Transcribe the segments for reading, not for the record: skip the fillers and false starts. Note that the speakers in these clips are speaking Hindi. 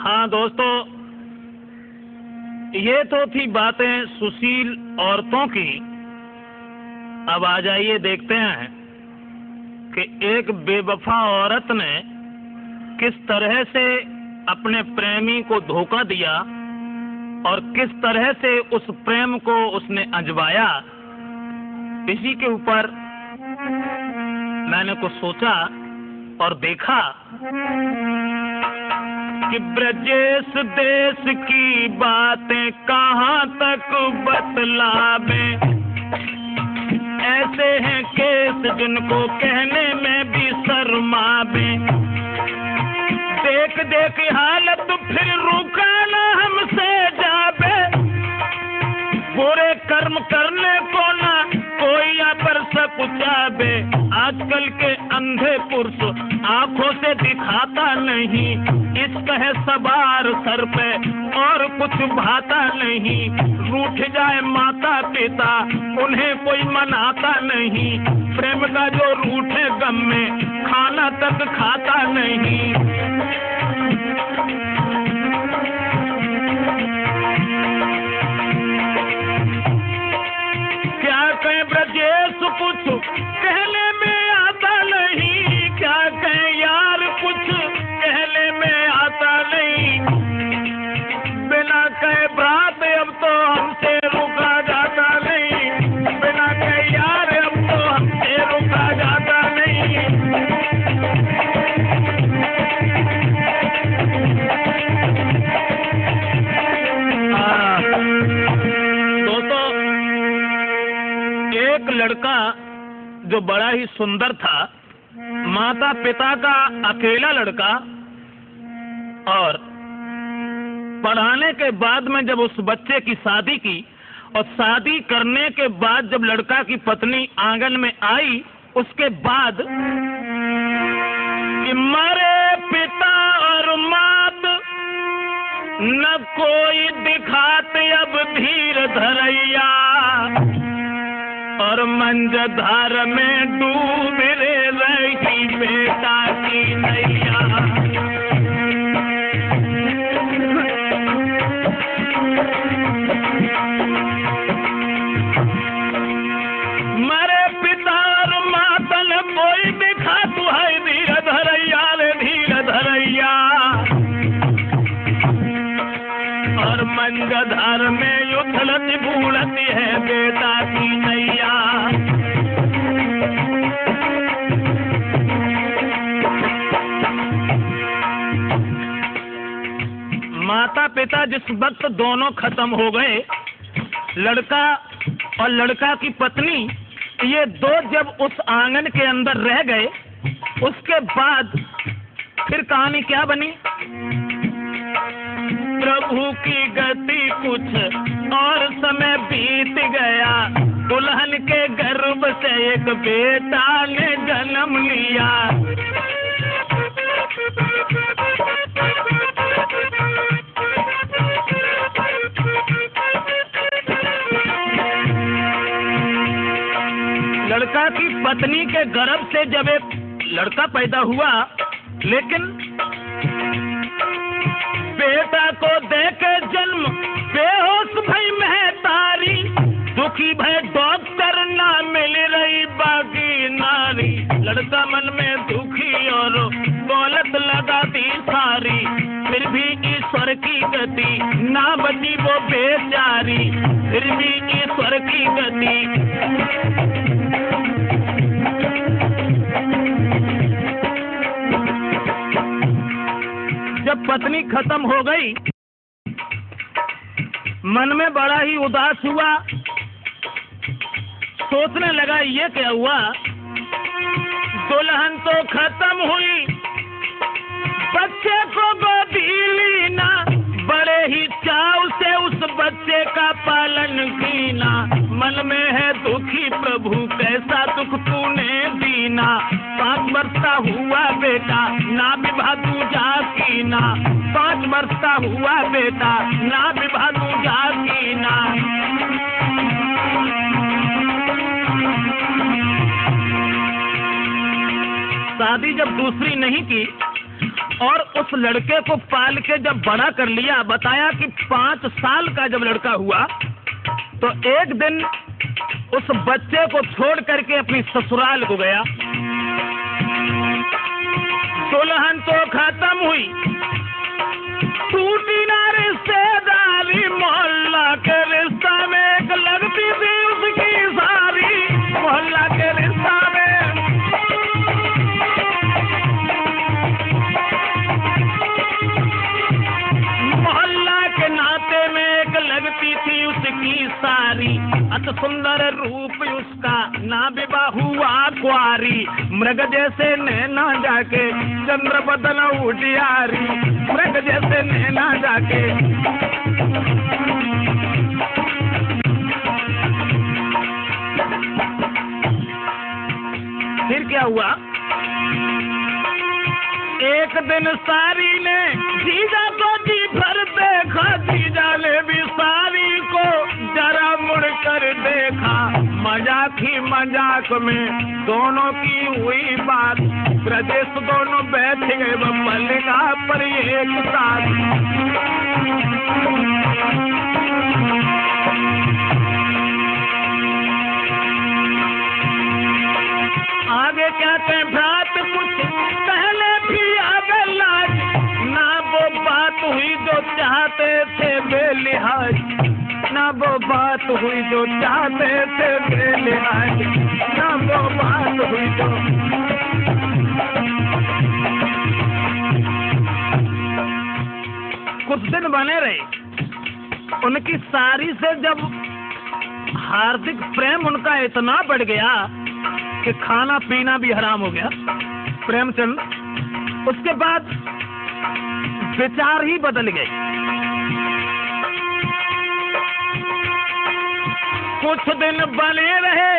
हाँ दोस्तों, ये तो थी बातें सुशील औरतों की। अब आ जाइए देखते हैं कि एक बेवफा औरत ने किस तरह से अपने प्रेमी को धोखा दिया और किस तरह से उस प्रेम को उसने अजमाया। इसी के ऊपर मैंने कुछ सोचा और देखा कि ब्रजेश देश की बातें कहाँ तक बतलावे। ऐसे हैं केस जिनको कहने में भी शर्मावे। देख देख हालत फिर रुका ना हमसे जावे। बुरे कर्म करने को ना कोई पर सकुचावे। आजकल के अंधे पुरुष आंखों से दिखाता नहीं। इश्क है सवार सर पे और कुछ भाता नहीं। रूठ जाए माता पिता उन्हें कोई मनाता नहीं। प्रेम का जो रूठे गम में खाना तक खाता नहीं। क्या कहें ब्रजेश कुछ कहने में आता नहीं। क्या कहें यार कुछ कहने में आता नहीं। बिना कहे बात अब तो हमसे रुका जाता नहीं। बिना कहे यार अब तो हमसे रुका जाता नहीं। दोस्तों, एक लड़का जो बड़ा ही सुंदर था, माता पिता का अकेला लड़का, और पढ़ाने के बाद में जब उस बच्चे की शादी की और शादी करने के बाद जब लड़का की पत्नी आंगन में आई, उसके बाद कि मरे पिता और मात न कोई दिखाते अब धीर धरैया। और मंजधार में डूब रही बेटा की नैया। मरे पिता और माता न कोई दिखा तू है धीर धरैया रे धीर धरैया। और मंजधार में उथलती बूढ़ती है बेटा की नैया। माता पिता जिस वक्त दोनों खत्म हो गए, लड़का और लड़का की पत्नी ये दो जब उस आंगन के अंदर रह गए, उसके बाद फिर कहानी क्या बनी। प्रभु की गति कुछ और समय बीत गया। दुल्हन के गर्भ से एक बेटा ने जन्म लिया। लड़का की पत्नी के गर्भ से जब एक लड़का पैदा हुआ, लेकिन बेटा को देके जन्म बेहोश भई महतारी। दुखी भय डॉक्टर ना मिल रही बाकी नारी। लड़का मन में दुखी और दौलत लगा दी सारी। फिर भी ईश्वर की गति ना बची वो बेचारी। फिर भी ईश्वर की गति। जब पत्नी खत्म हो गई, मन में बड़ा ही उदास हुआ। सोचने लगा ये क्या हुआ। दुल्हन तो खत्म हुई, बच्चे को गोदी ली ना। बड़े ही चाव से उस बच्चे का पालन की ना। मन में है दुखी प्रभु कैसा दुख तूने दीना। 5 वर्ष का हुआ बेटा ना विवाह तू जाकी ना। 5 वर्ष का हुआ बेटा ना विवाह तू जाकी ना। शादी जब दूसरी नहीं की और उस लड़के को पाल के जब बड़ा कर लिया, बताया कि 5 साल का जब लड़का हुआ तो एक दिन उस बच्चे को छोड़ करके अपनी ससुराल को गया। दुल्हन तो खत्म हुई, टूटी ना रिश्तेदारी, मोहल्ला के रिश्ता में एक लगती थी उसकी सारी, मोहल्ला के रिश्ता में लगती थी उसकी सारी। अत सुंदर रूप उसका, ना विवाह हुआ कुआरी, मृग जैसे नैना जाके चंद्र बदन उजियारी, मृग जैसे नैना जाके। फिर क्या हुआ? एक दिन सारी ने जीजा को जी भर देखा, जीजा ने भी सारी को जरा मुड़ कर देखा। मजाक ही मजाक में दोनों की हुई बात, प्रदेश दोनों बैठ गए मल्लिका पर एक साथ। आगे क्या कहें भ्रात, कुछ पहले भी आगे लाज, ना वो बात हुई जो चाहते थे बेलिहाज, ना वो बात हुई जो चाहते थे बेलिहाज, ना वो बात हुई जो। कुछ दिन बने रहे, उनकी सारी से जब हार्दिक प्रेम उनका इतना बढ़ गया कि खाना पीना भी हराम हो गया प्रेमचंद। उसके बाद विचार ही बदल गए। कुछ दिन बने रहे,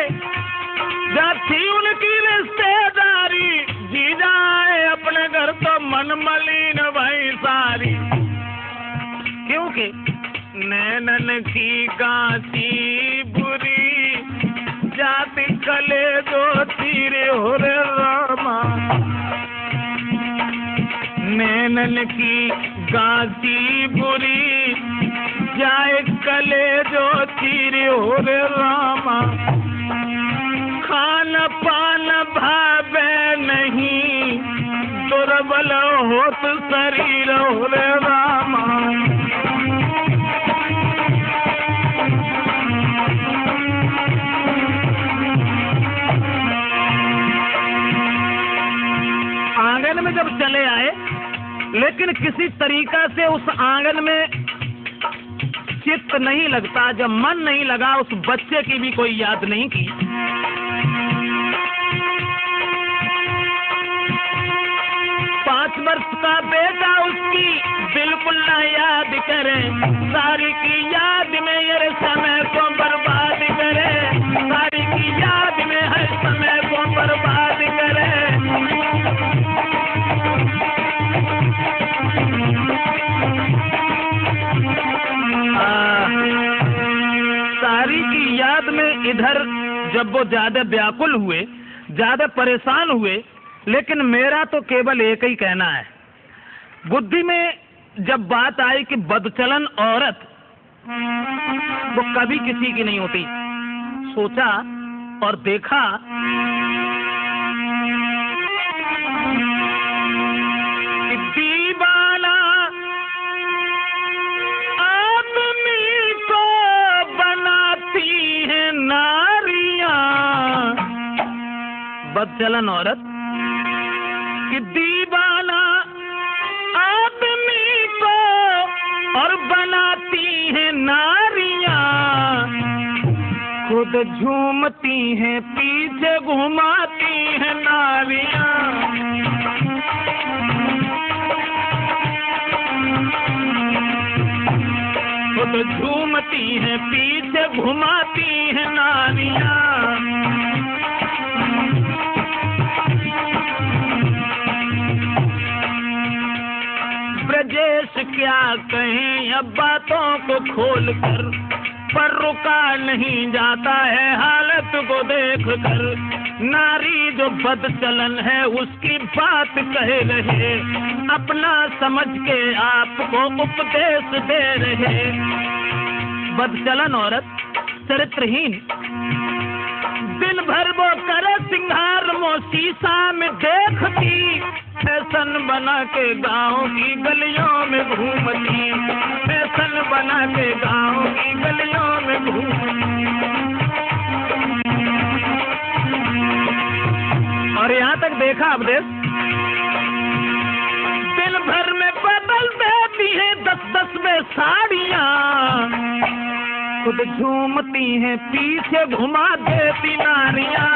जब थी उनकी रिश्तेदारी, जीजा आए अपने घर तो मन मलिन भाई सारी, क्योंकि नैनन की गांची बुरी, जाति कले दो तीरे हो रे रामा, नैनन की गांची बुरी, जाए कले जो तीरे हो रे रामा, खान पान भावे नहीं, दुर्बल होत शरीर हो रे रामा। आंगन में जब चले आए, लेकिन किसी तरीका से उस आंगन में चित्त नहीं लगता, जब मन नहीं लगा, उस बच्चे की भी कोई याद नहीं की। 5 वर्ष का बेटा उसकी बिल्कुल ना याद करे, सारी की याद में हर समय को बर्बाद करे, सारी की याद में हर समय को बर्बाद करे। सारी की याद में इधर जब वो ज्यादा व्याकुल हुए, ज्यादा परेशान हुए, लेकिन मेरा तो केवल एक ही कहना है, बुद्धि में जब बात आई कि बदचलन औरत वो कभी किसी की नहीं होती, सोचा और देखा कि दीवाना आदमी को बनाती है नारियां, बदचलन औरत कि दीवाना आदमी को और बनाती है नारियां, खुद झूमती हैं पीछे घुमाती हैं नारियां, खुद झूमती हैं पीछे घुमाती हैं नारियां। ब्रजेश क्या कहें अब बातों को खोल कर, पर रुका नहीं जाता है हालत को देख कर। नारी जो बदचलन है उसकी बात कह रहे, अपना समझ के आपको उपदेश दे रहे। बदचलन औरत, चरित्रहीन, दिन भर वो करे सिंगार, वो शीशा में देखती, फैशन बना के गाँव की गलियों में घूमती, फैशन बना के गाँव की गलियों में घूमती। और यहाँ तक देखा अवधेश, दिन भर में बदल देती है 10-10 में साड़ियाँ, खुद झूमती हैं, पीछे घुमा देती नारियाँ।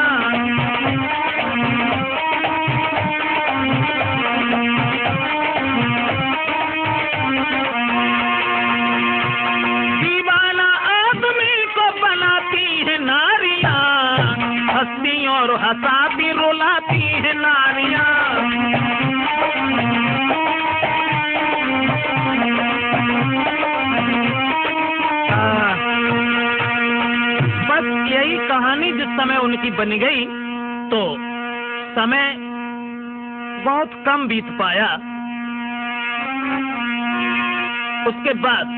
दीवाना आदमी को बनाती है नारियाँ, हंसती और हंसाती रुलाती है नारियाँ। यही कहानी जिस समय उनकी बन गई तो समय बहुत कम बीत पाया। उसके बाद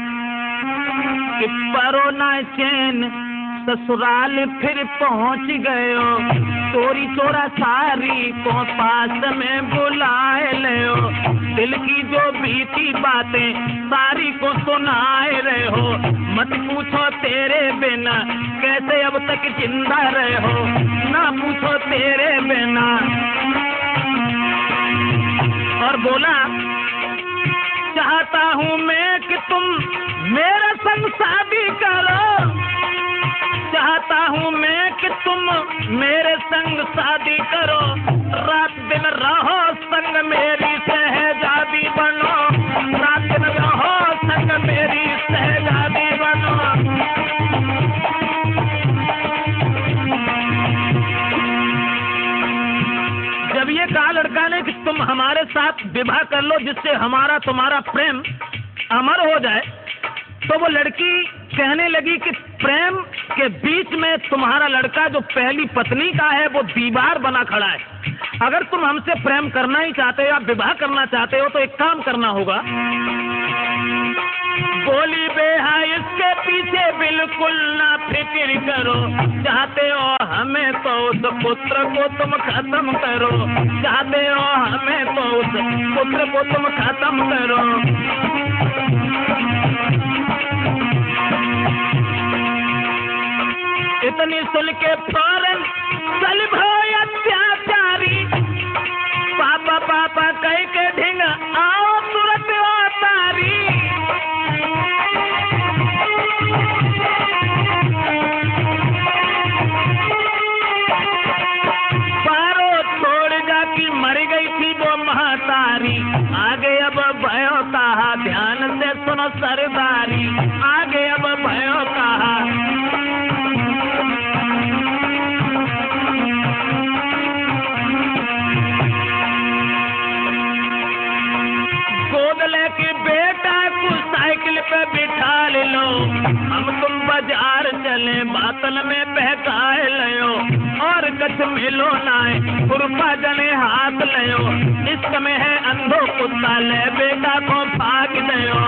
कि परोना चैन ससुराल फिर पहुंच गयो, चोरी चोरा सारी को पास में बुलाए ले, दिल की जो बीती बातें सारी को सुनाए रहे हो। मत पूछो तेरे बिना कैसे अब तक जिंदा रहे हो, ना पूछो तेरे बिना। और बोला, चाहता हूँ मैं कि तुम मेरे संग शादी करो, चाहता हूँ मैं कि तुम मेरे संग शादी करो, रात दिन रहो संग मेरी सहजादी बनो, रात दिन रहो संग मेरी सहजादी बनो। जब ये कहा लड़का ने कि तुम हमारे साथ विवाह कर लो जिससे हमारा तुम्हारा प्रेम अमर हो जाए, तो वो लड़की कहने लगी कि प्रेम के बीच में तुम्हारा लड़का जो पहली पत्नी का है वो दीवार बना खड़ा है। अगर तुम हमसे प्रेम करना ही चाहते हो या विवाह करना चाहते हो तो एक काम करना होगा। बोली, बेहा इसके पीछे बिल्कुल ना फिक्र करो, चाहते हो हमें तो उस पुत्र को तुम खत्म करो, चाहते हो हमें तो उस पुत्र को तुम खत्म करो। इतनी सुन के फौरन चल भाई अत्याचारी, पापा पापा कह के ढिंग आओ तुरंत अवतारी। पारो छोड़ जाके मर गई थी वो महतारी, आगे अब भयो कहा ध्यान से सुनो सरदारी, आगे अब भयो कहा। लेके बेटा को साइकिल पे बिठा ले लो, हम तुम बाजार चले बातल में बहकाए लो, और कछ मिलो नाए खुरपा जने हाथ लो, इश्क में है अंधो कुत्ता ले बेटा को भाग दो।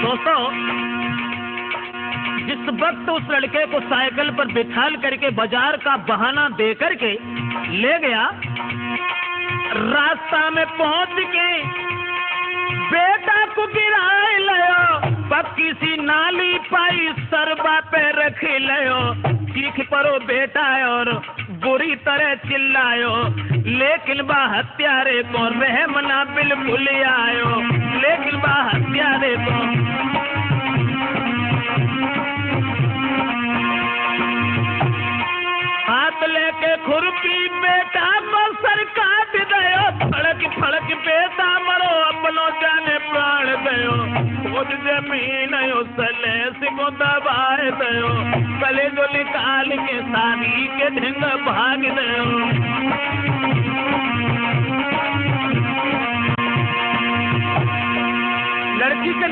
दोस्तों, जिस वक्त उस लड़के को साइकिल पर बिठाल करके बाजार का बहाना दे करके ले गया, रास्ता में पहुंच के बेटा को गिराए लियो, पक्की सी नाली पाई सरबा पे रख लियो, चीख परो बेटा और बुरी तरह चिल्लायो, लेकिन बा हत्यारे को रहम ना बिल्कुल आयो, लेकिन बा हत्यारे को हाथ लेके खुरपी बेटा को सर काट दयो, फड़क फड़क बेटा मरो अपनो जाने प्राण दयो, खुद जमीन सलेस को दबाए दयो, गले जो निकाल के सारी के ढिंग भाग दयो।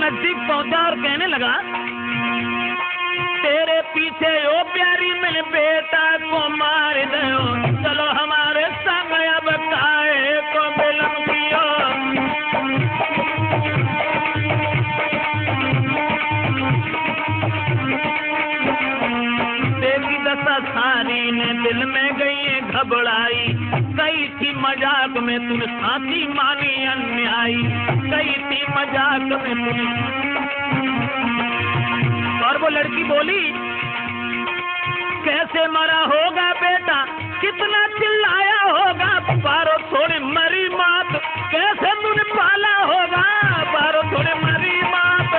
नजदीक पहुंचा और कहने लगा, तेरे पीछे ओ प्यारी में बेटा को मार दो, चलो हमारे संग अब काहे को बिलम कियो। तेरी दशा सारी ने दिल में गई घबराई, कई थी मजाक में तूने साथी मानी अन्यायी, कई थी मजाक में तूने। और वो लड़की बोली, कैसे मरा होगा बेटा, कितना चिल्लाया होगा, पारो थोड़ी मरी मात, कैसे तूने पाला होगा, पारो थोड़ी मरी मात।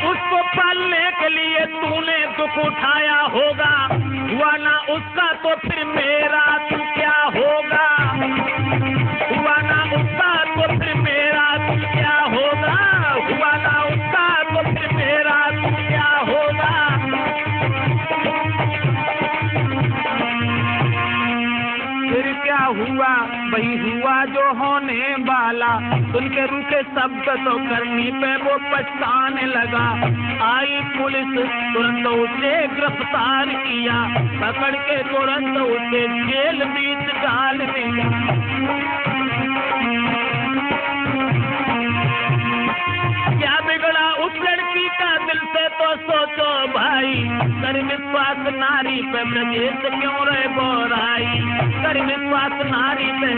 उसको पालने के लिए तूने दुख उठाया होगा, हुआ ना उसका तो फिर मेरा तू क्या होगा, हुआ ना उसका तो फिर मेरा तू क्या होगा, हुआ ना उसका तो फिर मेरा तू क्या होगा। फिर क्या हुआ, वही हुआ जो होने वाला, उनके रूखे शब्द तो करनी पे वो पछताने लगा। आई पुलिस तुरंत उसे गिरफ्तार किया, पकड़ के तुरंत उसे जेल बीच डाल दिया। क्या बिगड़ा उस लड़की का दिल से तो सोचो भाई, कर विश्वास नारी पे ब्रजेश क्यों रहे बोराई, कर विश्वास नारी पे।